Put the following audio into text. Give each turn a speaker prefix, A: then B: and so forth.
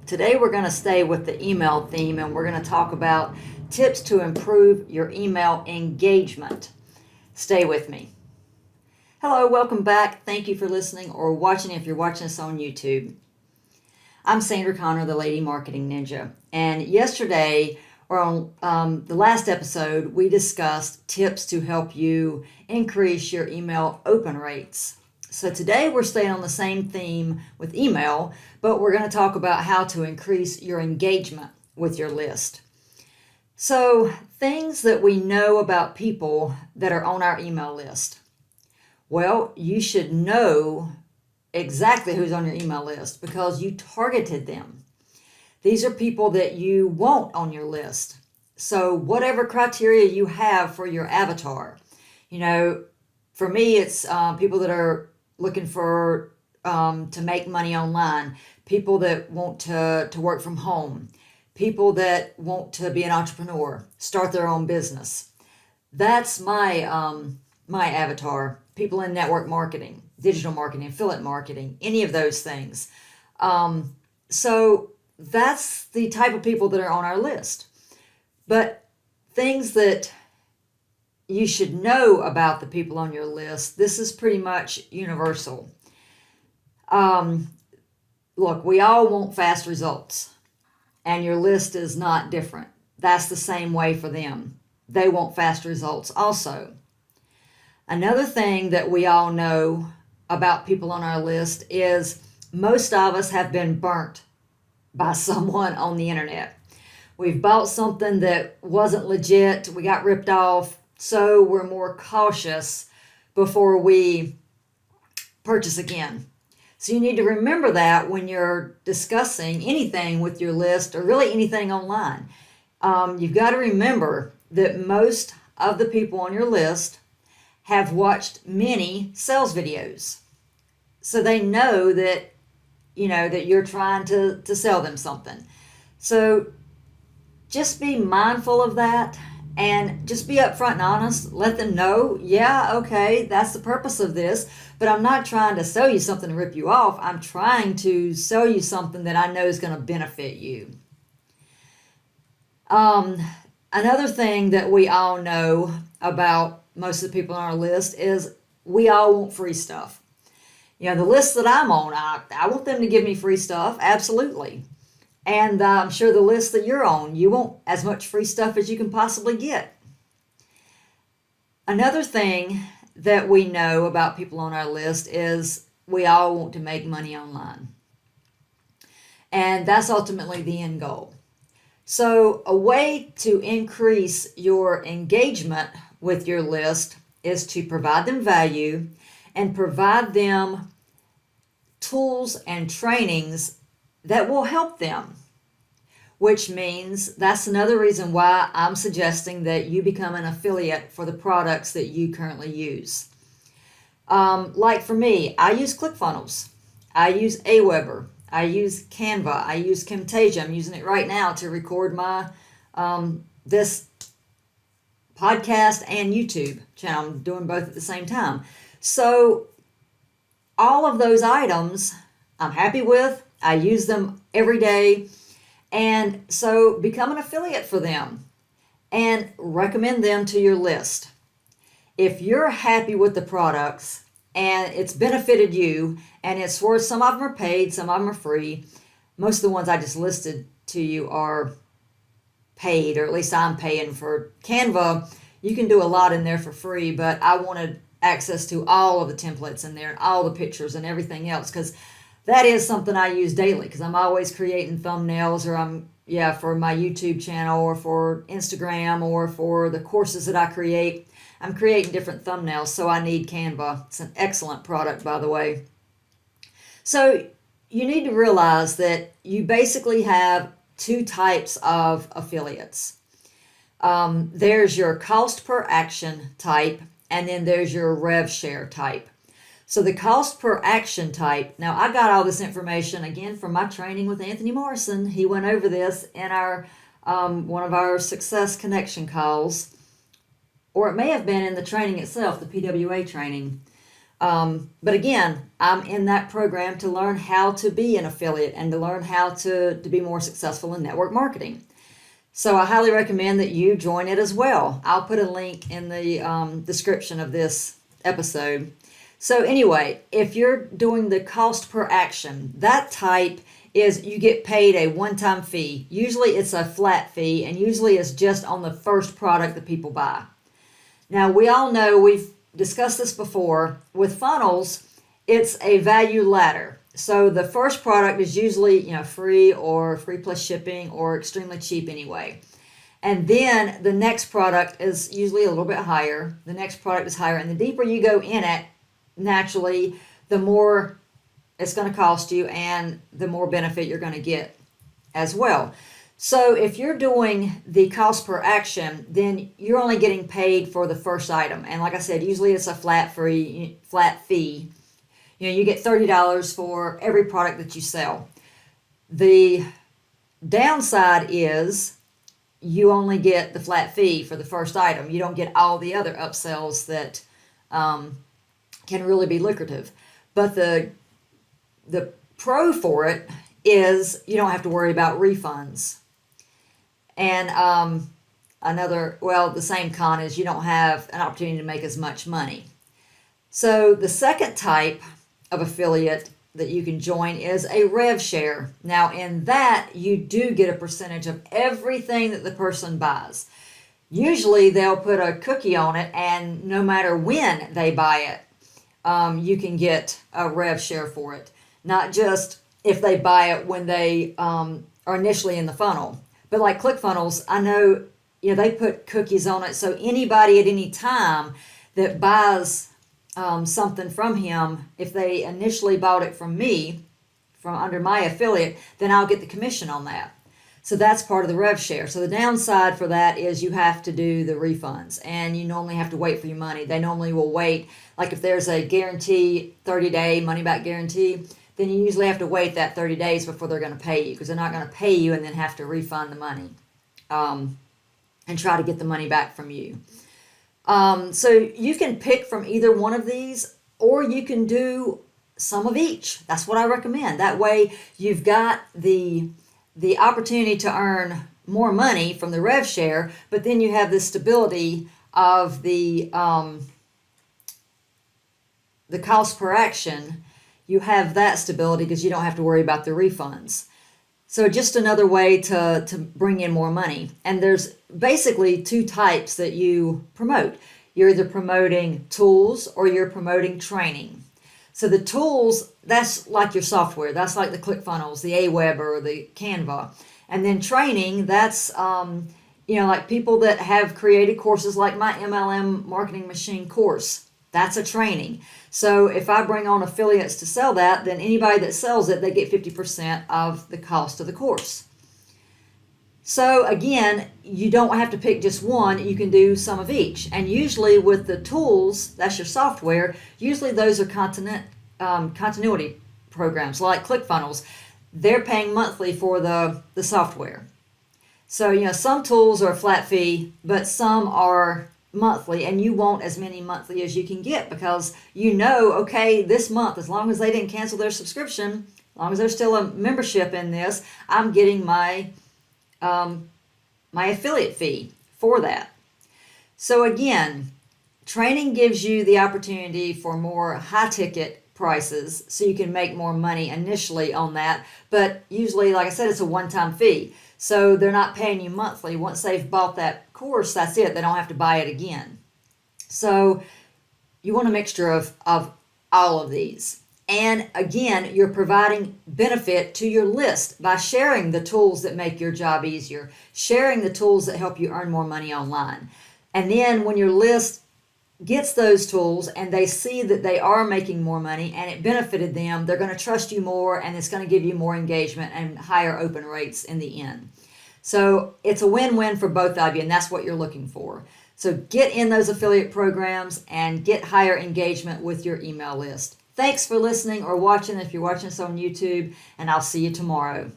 A: Today we're going to stay with the email theme and we're going to talk about tips to improve your email engagement. Stay with me. Hello, welcome back. Thank you for listening or watching if you're watching us on YouTube. I'm Sandra Connor, the Lady Marketing Ninja. And yesterday, or on the last episode, we discussed tips to help you increase your email open rates. So today we're staying on the same theme with email, but we're going to talk about how to increase your engagement with your list. So things that we know about people that are on our email list. Well, you should know exactly who's on your email list because you targeted them. These are people that you want on your list. So whatever criteria you have for your avatar, for me, it's people that are looking for to make money online, people that want to work from home, people that want to be an entrepreneur, start their own business. That's my my avatar. People in network marketing, digital marketing, affiliate marketing, any of those things. So that's the type of people that are on our list. But things that you should know about the people on your list, this is pretty much universal. Look, we all want fast results, and your list is not different. That's the same way for them. They want fast results also. Another thing that we all know about people on our list is most of us have been burnt by someone on the internet. We've bought something that wasn't legit, we got ripped off, so we're more cautious before we purchase again. So you need to remember that when you're discussing anything with your list or really anything online. You've got to remember that most of the people on your list have watched many sales videos. So they know that that you're trying to sell them something. So just be mindful of that and just be upfront and honest. Let them know, yeah, okay, that's the purpose of this, but I'm not trying to sell you something to rip you off. I'm trying to sell you something that I know is going to benefit you. Another thing that we all know about most of the people on our list is we all want free stuff. The list that I'm on, I want them to give me free stuff, absolutely. And I'm sure the list that you're on, you want as much free stuff as you can possibly get. Another thing that we know about people on our list is we all want to make money online. And that's ultimately the end goal. So a way to increase your engagement with your list is to provide them value and provide them tools and trainings that will help them, which means that's another reason why I'm suggesting that you become an affiliate for the products that you currently use. Like for me, I use ClickFunnels, I use Aweber, I use Canva, I use Camtasia. I'm using it right now to record my this podcast and YouTube channel. I'm doing both at the same time. So all of those items I'm happy with. I use them every day. And so become an affiliate for them and recommend them to your list. If you're happy with the products and it's benefited you and it's worth, some of them are paid, some of them are free. Most of the ones I just listed to you are paid, or at least I'm paying for. Canva, you can do a lot in there for free, but I wanted access to all of the templates in there and all the pictures and everything else because that is something I use daily because I'm always creating thumbnails or for my YouTube channel or for Instagram or for the courses that I create. I'm creating different thumbnails, so I need Canva. It's an excellent product, by the way. So you need to realize that you basically have two types of affiliates. There's your cost per action type, and then there's your rev share type. So the cost per action type, now I got all this information again from my training with Anthony Morrison. He went over this in our one of our Success Connection calls, or it may have been in the training itself, the PWA training. But again, I'm in that program to learn how to be an affiliate and to learn how to be more successful in network marketing. So I highly recommend that you join it as well. I'll put a link in the description of this episode. So anyway, if you're doing the cost per action, that type is you get paid a one-time fee. Usually it's a flat fee, and usually it's just on the first product that people buy. Now, we all know, we've discussed this before, with funnels, it's a value ladder. So the first product is usually, free or free plus shipping or extremely cheap anyway. And then the next product is usually a little bit higher. The next product is higher. And the deeper you go in it, naturally, the more it's going to cost you and the more benefit you're going to get as well. So if you're doing the cost per action, then you're only getting paid for the first item. And like I said, usually it's a flat fee. You get $30 for every product that you sell. The downside is you only get the flat fee for the first item. You don't get all the other upsells that can really be lucrative. But the pro for it is you don't have to worry about refunds. And the same con is you don't have an opportunity to make as much money. So the second type of affiliate that you can join is a rev share. Now in that, you do get a percentage of everything that the person buys. Usually they'll put a cookie on it, and no matter when they buy it, you can get a rev share for it. Not just if they buy it when they are initially in the funnel. But like ClickFunnels, I know, they put cookies on it, so anybody at any time that buys something from him, if they initially bought it from me, from under my affiliate, then I'll get the commission on that. So that's part of the rev share. So the downside for that is you have to do the refunds, and you normally have to wait for your money. They normally will wait, like if there's a guarantee, 30-day money-back guarantee, then you usually have to wait that 30 days before they're going to pay you, because they're not going to pay you and then have to refund the money and try to get the money back from you. So you can pick from either one of these, or you can do some of each. That's what I recommend. That way you've got the opportunity to earn more money from the rev share, but then you have the stability of the cost per action. You have that stability because you don't have to worry about the refunds. So just another way to bring in more money. And there's basically two types that you promote. You're either promoting tools or you're promoting training. So the tools, that's like your software. That's like the ClickFunnels, the Aweber, or the Canva. And then training, that's like people that have created courses like my MLM Marketing Machine course. That's a training. So if I bring on affiliates to sell that, then anybody that sells it, they get 50% of the cost of the course. So again, you don't have to pick just one. You can do some of each. And usually with the tools, that's your software, usually those are continuity programs like ClickFunnels. They're paying monthly for the software. So, some tools are a flat fee, but some are monthly, and you want as many monthly as you can get, because okay, this month, as long as they didn't cancel their subscription, as long as there's still a membership in this, I'm getting my affiliate fee for that. So again, training gives you the opportunity for more high ticket prices, so you can make more money initially on that, but usually, like I said, it's a one-time fee. So they're not paying you monthly. Once they've bought that course, that's it. They don't have to buy it again. So you want a mixture of all of these. And again, you're providing benefit to your list by sharing the tools that make your job easier, sharing the tools that help you earn more money online. And then when your list gets those tools and they see that they are making more money and it benefited them, they're going to trust you more, and it's going to give you more engagement and higher open rates in the end. So it's a win-win for both of you, and that's what you're looking for. So get in those affiliate programs and get higher engagement with your email list. Thanks for listening or watching if you're watching us on YouTube, and I'll see you tomorrow.